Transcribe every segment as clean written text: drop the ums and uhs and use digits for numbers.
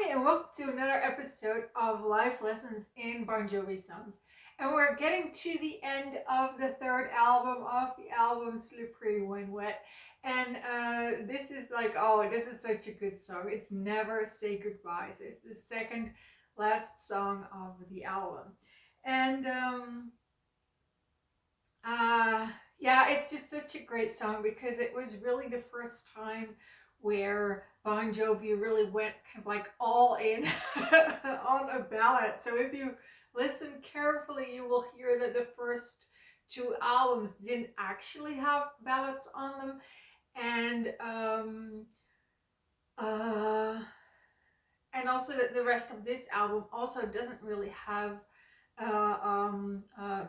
Hi, and welcome to another episode of Life Lessons in Bon Jovi songs. And we're getting to the end of the third album of the album Slippery When Wet. And this is like, oh, this is such a good song. It's Never Say Goodbye. So it's the second last song of the album. And uh, yeah, it's just such a great song because it was really the first time where Bon Jovi really went kind of like all in on a ballad. So if you listen carefully, you will hear that the first two albums didn't actually have ballads on them, and uh, also that the rest of this album also doesn't really have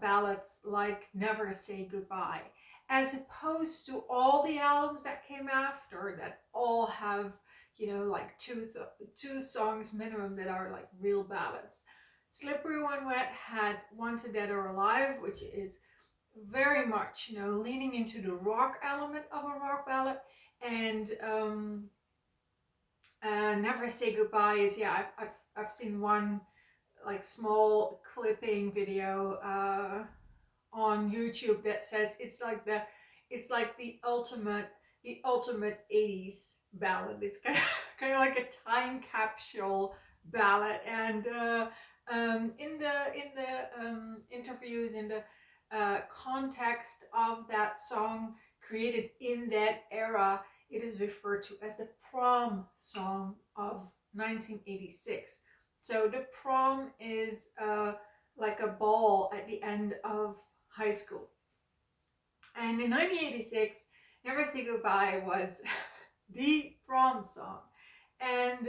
ballads like Never Say Goodbye, as opposed to all the albums that came after that all have, like two songs minimum that are like real ballads. Slippery When Wet had Wanted Dead or Alive, which is very much, leaning into the rock element of a rock ballad. And Never Say Goodbye is, yeah, I've seen one like small clipping video on YouTube that says it's like the ultimate 80s ballad. It's kind of like a time capsule ballad. And in the interviews, in the context of that song created in that era, it is referred to as the Prom Song of 1986. So the prom is like a ball at the end of high school. And in 1986, Never Say Goodbye was the prom song. And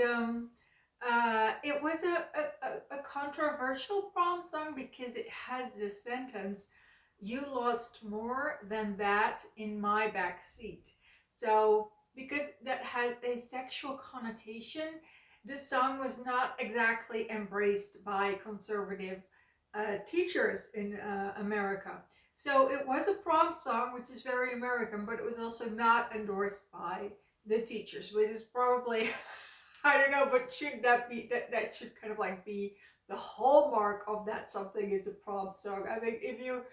it was a controversial prom song because it has the sentence, "You lost more than that in my back seat." So, because that has a sexual connotation, this song was not exactly embraced by conservative teachers in America. So it was a prom song, which is very American, but it was also not endorsed by the teachers, which is probably, I don't know, but should that be, that should kind of like be the hallmark of that something is a prom song. I think if you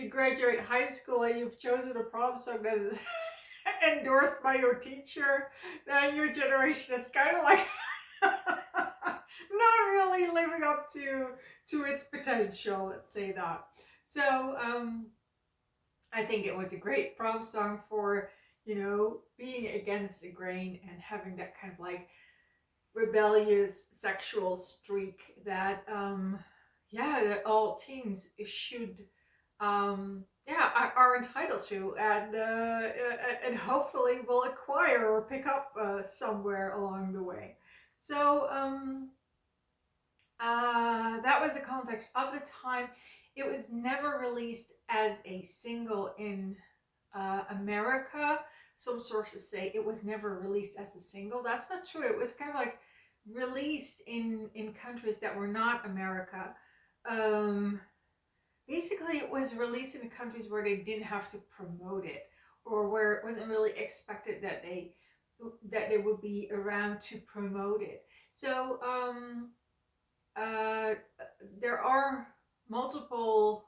graduate high school and you've chosen a prom song that is endorsed by your teacher, then your generation is kind of like not really living up to its potential, let's say that. So I think it was a great prom song for, being against the grain and having that kind of like rebellious sexual streak that that all teens should are entitled to, and hopefully will acquire or pick up somewhere along the way. So that was the context of the time. It was never released as a single in America. Some sources say it was never released as a single. That's not true. It was kind of like released in countries that were not America. Um, Basically, it was released in countries where they didn't have to promote it, or where it wasn't really expected that they would be around to promote it. So uh, there are multiple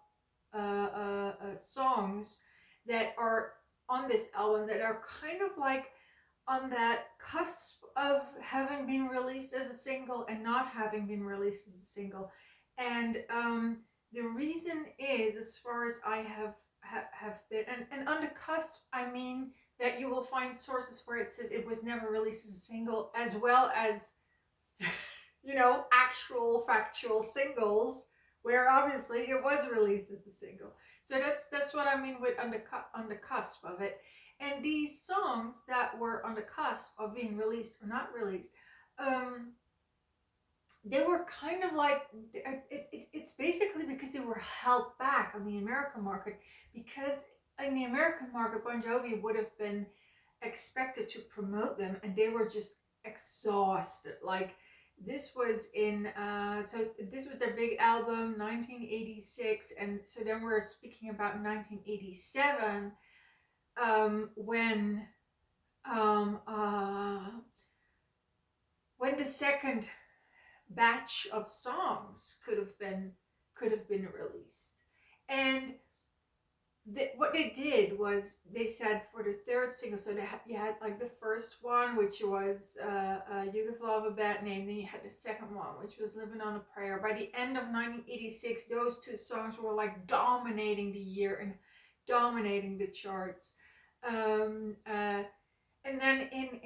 songs that are on this album that are kind of like on that cusp of having been released as a single and not having been released as a single. And the reason is, as far as I have been, and on the cusp, I mean that you will find sources where it says it was never released as a single, as well as actual factual singles where obviously it was released as a single. So that's what I mean with on the cusp of it. And these songs that were on the cusp of being released or not released, they were kind of like it's basically because they were held back on the American market, because in the American market Bon Jovi would have been expected to promote them, and they were just exhausted. Like, this was this was their big album 1986, and so then we're speaking about 1987, um, uh, when the second batch of songs could have been released. And what they did was they said for the third single, so you had like the first one, which was You Give Love a Bad Name, then you had the second one, which was Living on a Prayer. By the end of 1986, those two songs were like dominating the year and dominating the charts. And then in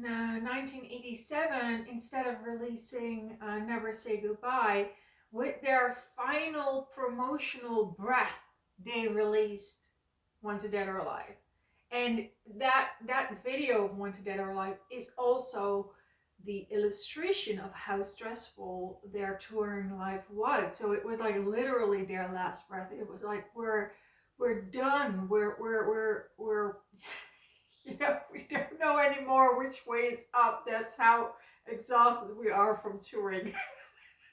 1987, instead of releasing Never Say Goodbye, with their final promotional breath, they released Wanted Dead or Alive. And that video of Wanted Dead or Alive is also the illustration of how stressful their touring life was. So it was like literally their last breath. It was like we're done. We're we don't know anymore which way is up. That's how exhausted we are from touring.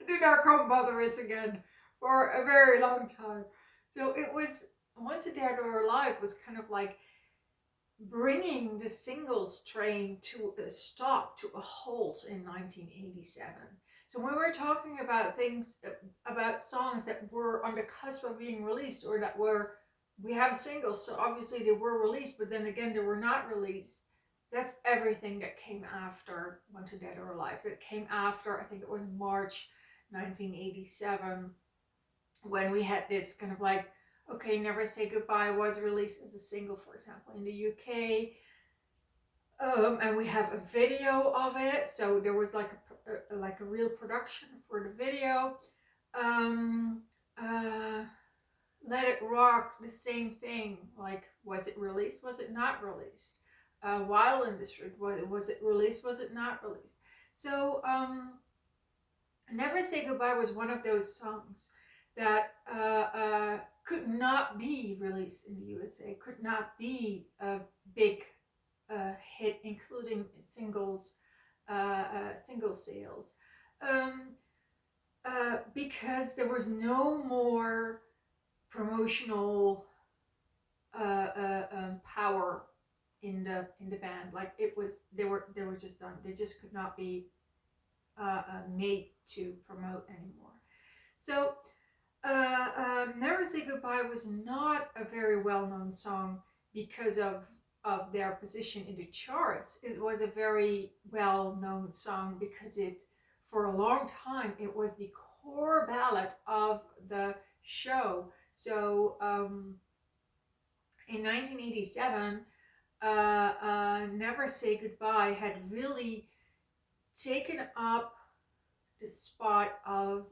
Do not come bother us again for a very long time. So it was Wanted Dead or Alive was kind of like bringing the singles train to a stop, to a halt in 1987. So when we're talking about things, about songs that were on the cusp of being released, or that were, we have singles, so obviously they were released, but then again they were not released. That's everything that came after Wanted Dead or Alive. That came after, I think it was March 1987, when we had this kind of like, okay, Never Say Goodbye was released as a single, for example, in the UK. And we have a video of it, so there was like a real production for the video. Let It Rock, the same thing. Like, was it released? Was it not released? While in this, was it released? Was it not released? So Never Say Goodbye was one of those songs that could not be released in the USA, could not be a big hit, including single sales, because there was no more promotional power in the band. Like, it was, they were just done. They just could not be made to promote anymore. So Never Say Goodbye was not a very well-known song because of their position in the charts. It was a very well-known song because it, for a long time, it was the core ballad of the show. So in 1987, Never Say Goodbye had really taken up the spot of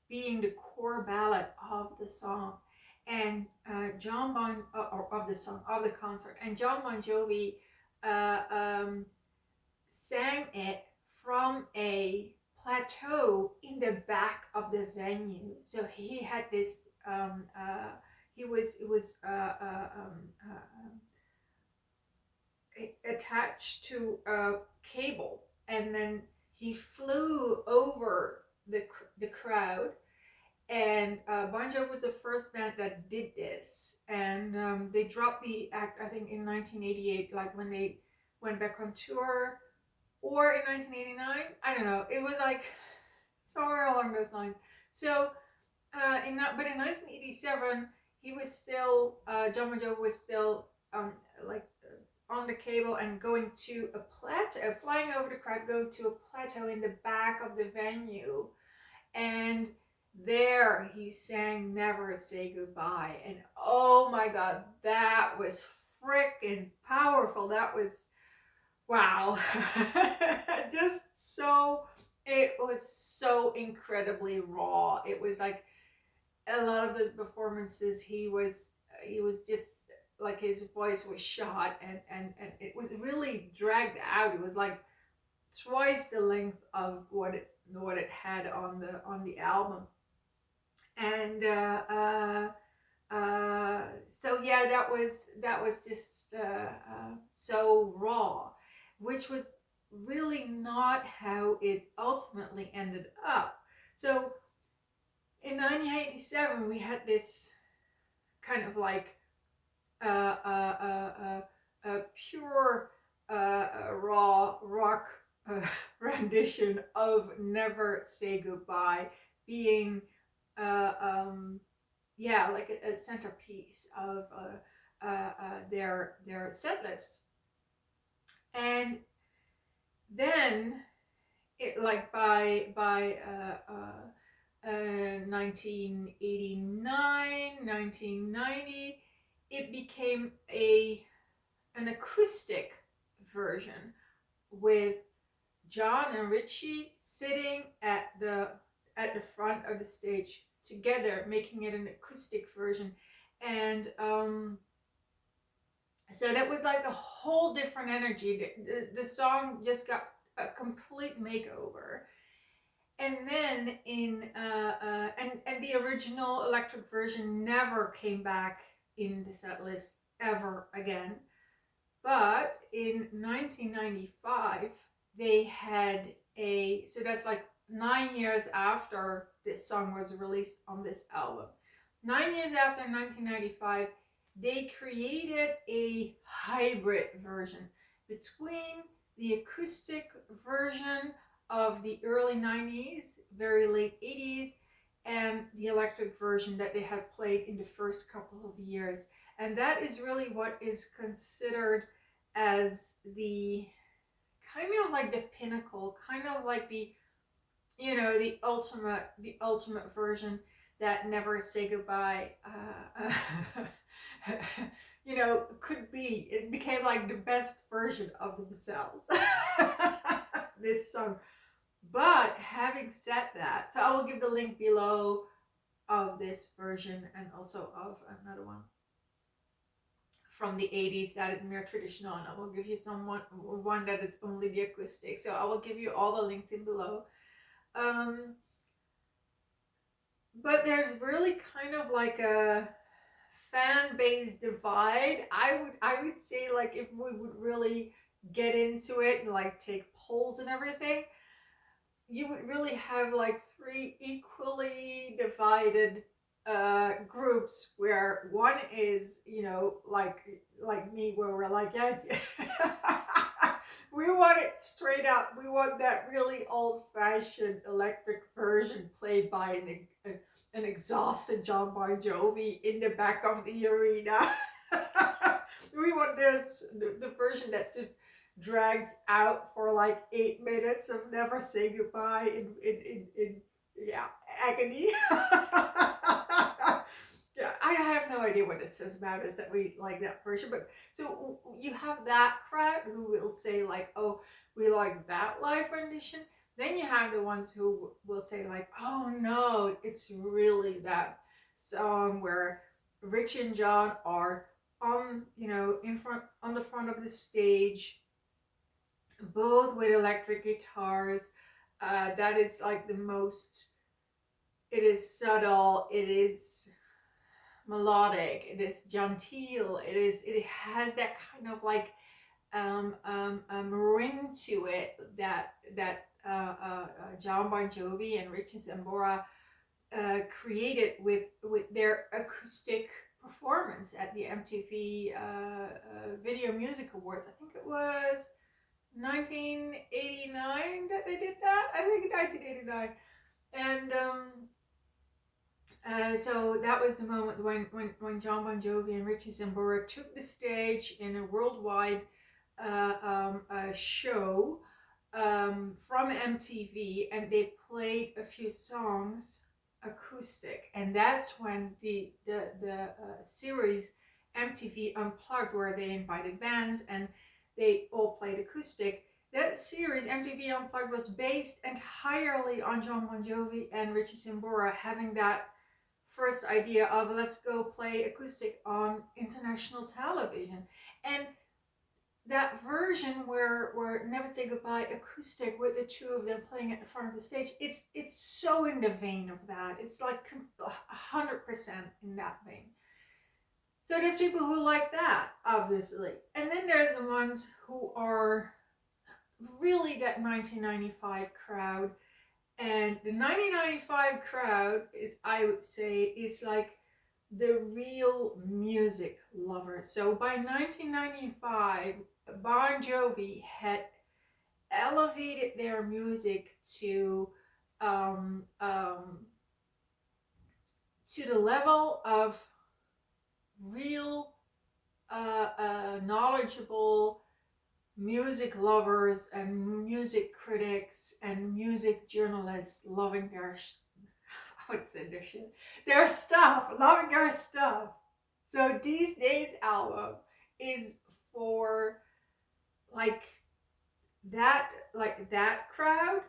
being the core ballad of the song, and of the song, of the concert, and John Bon Jovi sang it from a plateau in the back of the venue. So he had this attached to a cable, and then he flew over the crowd. And Bon Jovi was the first band that did this, and they dropped the act, I think, in 1988, like when they went back on tour, or in 1989, I don't know. It was like somewhere along those lines. So in 1987, he was still John Bon Jovi was still on the cable and going to a plateau, flying over the crowd, going to a plateau in the back of the venue, and there he sang Never Say Goodbye. And oh my god, that was freaking powerful. That was, wow. Just so, it was so incredibly raw. It was like a lot of the performances, he was just like, his voice was shot, and it was really dragged out. It was like twice the length of what it had on the album. And so yeah, that was just so raw, which was really not how it ultimately ended up. So in 1987, we had this kind of like pure raw rock rendition of Never Say Goodbye being uh, um, yeah, like a centerpiece of their set list. And then it, like by 1989, 1990, it became a an acoustic version with John and Richie sitting at the front of the stage together, making it an acoustic version. And so that was like a whole different energy. The song just got a complete makeover. And then and the original electric version never came back in the set list ever again. But in 1995, they had so that's like 9 years after this song was released on this album. 9 years after 1995, they created a hybrid version between the acoustic version of the early 90s, very late 80s, and the electric version that they had played in the first couple of years. And that is really what is considered as the kind of like the pinnacle, kind of like the, you know, the ultimate version that Never Say Goodbye you know, could be. It became like the best version of themselves. This song. But having said that, so I will give the link below of this version and also of another one from the 80s that is more traditional, and I will give you one that is only the acoustic. So I will give you all the links in below. But there's really kind of like a fan base divide. I would say, like, if we would really get into it and like take polls and everything, you would really have like three equally divided groups, where one is, you know, like me, where we're like, yeah, we want it straight up. We want that really old-fashioned electric version played by an exhausted John Bon Jovi in the back of the arena. We want the version that just drags out for like 8 minutes of Never Say Goodbye in yeah, agony. Yeah, I have no idea what it says about us that we like that version. But so you have that crowd who will say like, oh, we like that live rendition. Then you have the ones who will say like, oh no, it's really that song where Rich and John are on, you know, in front, on the front of the stage, both with electric guitars. That is like the most, it is subtle, it is melodic, it is genteel, it has that kind of like ring to it that John Bon Jovi and Richie Sambora created with their acoustic performance at the MTV Video Music Awards. I think it was 1989 that they did that. I think 1989. And so that was the moment when John Bon Jovi and Richie Sambora took the stage in a worldwide show from MTV, and they played a few songs acoustic. And that's when the series MTV Unplugged, where they invited bands and they all played acoustic. That series, MTV Unplugged, was based entirely on John Bon Jovi and Richie Sambora having that first idea of, let's go play acoustic on international television. And that version where Never Say Goodbye acoustic with the two of them playing at the front of the stage, it's so in the vein of that. It's like 100% in that vein. So there's people who like that, obviously. And then there's the ones who are really that 1995 crowd. And the 1995 crowd is, I would say, is like the real music lovers. So by 1995, Bon Jovi had elevated their music um, um, to the level of real knowledgeable music lovers and music critics and music journalists loving their I would say their shit, their stuff, loving their stuff. So These Days album is for like that crowd.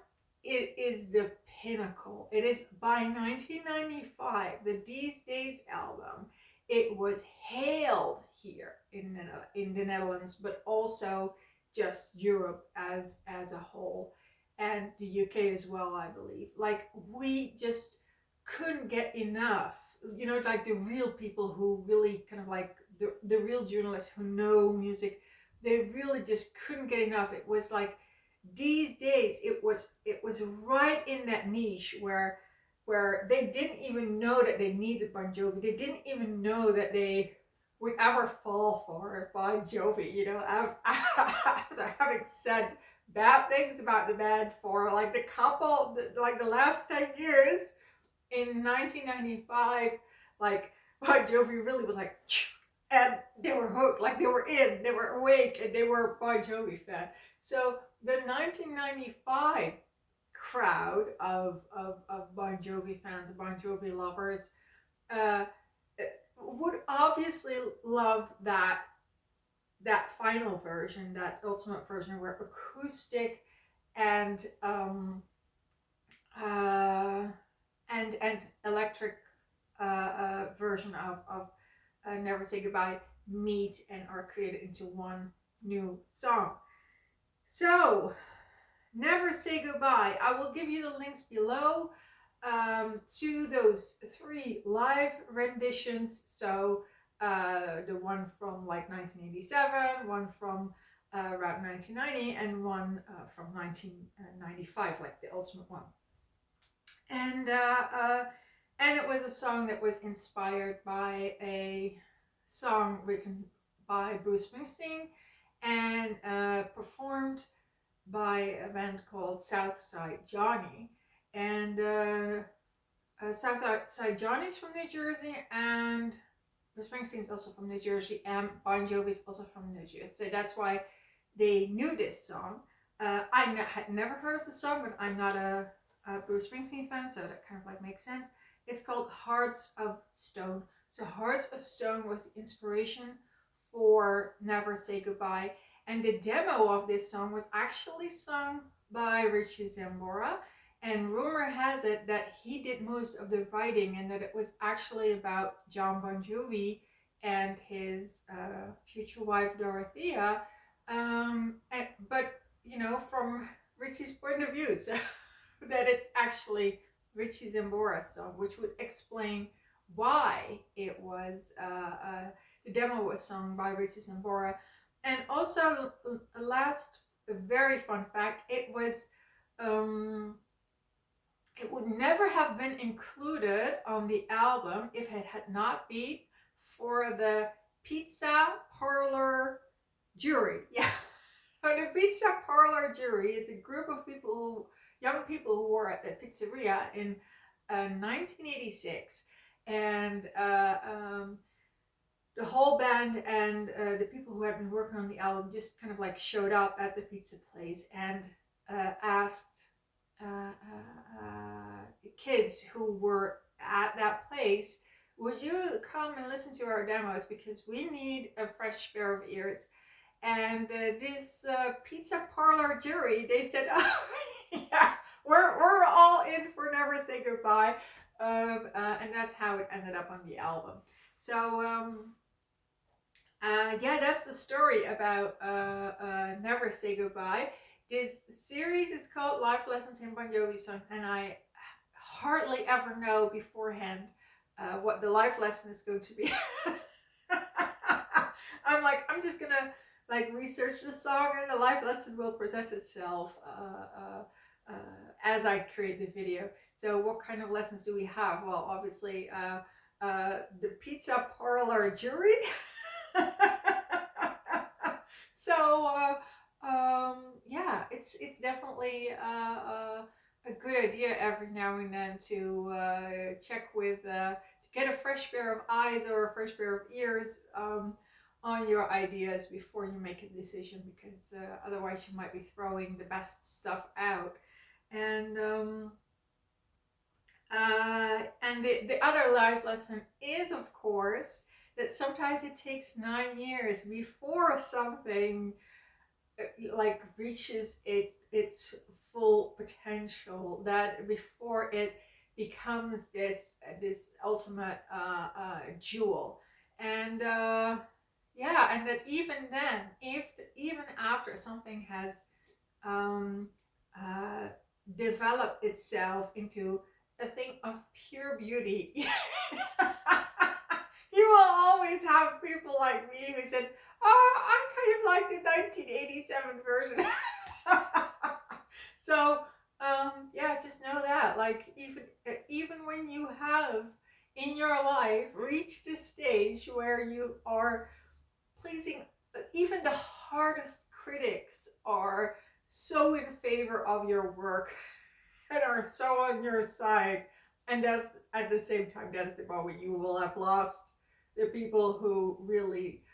It is the pinnacle. It is by 1995, the These Days album. It was hailed here in the Netherlands, but also just Europe as a whole, and the UK as well, I believe. Like, we just couldn't get enough. You know, like the real people who really kind of like the real journalists who know music, they really just couldn't get enough. It was like These Days, it was right in that niche where they didn't even know that they needed Bon Jovi. They didn't even know that they would ever fall for Bon Jovi, you know, after having said bad things about the band for like the last 10 years. In 1995, like, Bon Jovi really was like, and they were hooked, like they were in, they were awake, and they were a Bon Jovi fan. So the 1995 crowd of Bon Jovi fans, Bon Jovi lovers, uh, would obviously love that final version, that ultimate version, where acoustic and and electric version of Never Say Goodbye meet and are created into one new song. So, Never Say Goodbye. I will give you the links below to those 3 live renditions. So, the one from like 1987, one from around 1990, and one from 1995, like the ultimate one. And it was a song that was inspired by a song written by Bruce Springsteen and performed by a band called Southside Johnny. And Southside Johnny's from New Jersey, and Bruce Springsteen's also from New Jersey, and Bon Jovi's also from New Jersey. So that's why they knew this song. I had never heard of the song, but I'm not a Bruce Springsteen fan, so that kind of like makes sense. It's called Hearts of Stone. So Hearts of Stone was the inspiration for Never Say Goodbye. And the demo of this song was actually sung by Richie Sambora. And rumor has it that he did most of the writing, and that it was actually about John Bon Jovi and his future wife Dorothea. But, you know, from Richie's point of view, so that it's actually Richie Zambora's song, which would explain why it was the demo was sung by Richie Zambora. And also, last very fun fact, it would never have been included on the album if it had not been for the pizza parlor jury. Yeah. The pizza parlor jury is a group of young people who were at the pizzeria in 1986, and the whole band and the people who had been working on the album just kind of like showed up at the pizza place and asked kids who were at that place, would you come and listen to our demos, because we need a fresh pair of ears. And this pizza parlor jury, they said, oh, yeah, we're all in for Never Say Goodbye. And that's how it ended up on the album. So, yeah, that's the story about Never Say Goodbye. This series is called Life Lessons in Bon Jovi Song, and I hardly ever know beforehand what the life lesson is going to be. I'm just gonna like research the song, and the life lesson will present itself as I create the video. So what kind of lessons do we have? Well, obviously the pizza parlor jury. So Yeah, it's definitely a good idea every now and then to check with to get a fresh pair of eyes or a fresh pair of ears on your ideas before you make a decision, because otherwise you might be throwing the best stuff out. And the other life lesson is, of course, that sometimes it takes 9 years before something like reaches its full potential, that before it becomes this ultimate jewel. And yeah, and that even then, if even after something has um, uh, developed itself into a thing of pure beauty, you will always have people like me who said, "Oh, I kind of like the 1987 version." So, yeah, just know that, like, even when you have in your life reached a stage where you are pleasing, even the hardest critics are so in favor of your work and are so on your side. And that's at the same time, that's the moment you will have lost the people who really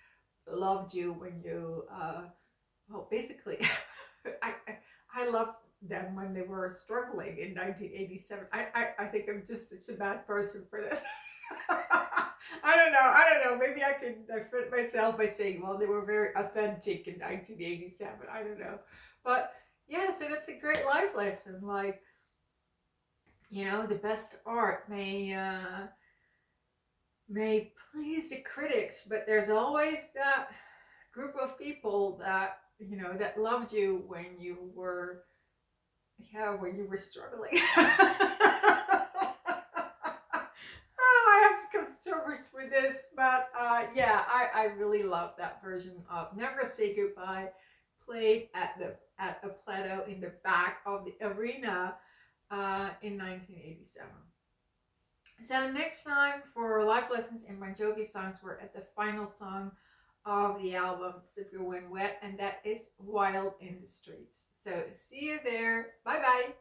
loved you when you, well, basically, I loved them when they were struggling in 1987. I think I'm just such a bad person for this. I don't know. Maybe I can fit myself by saying, well, they were very authentic in 1987. I don't know. But yeah, so that's a great life lesson. Like, the best art may please the critics, but there's always that group of people that that loved you when you were, yeah, when you were struggling. I have to come to terms with this, but yeah, I really love that version of Never Say Goodbye, played at a plateau in the back of the arena in 1987. So next time for life lessons in Bon Jovi songs, we're at the final song of the album, Slip Your When Wet, and that is Wild in the Streets. So see you there. Bye bye.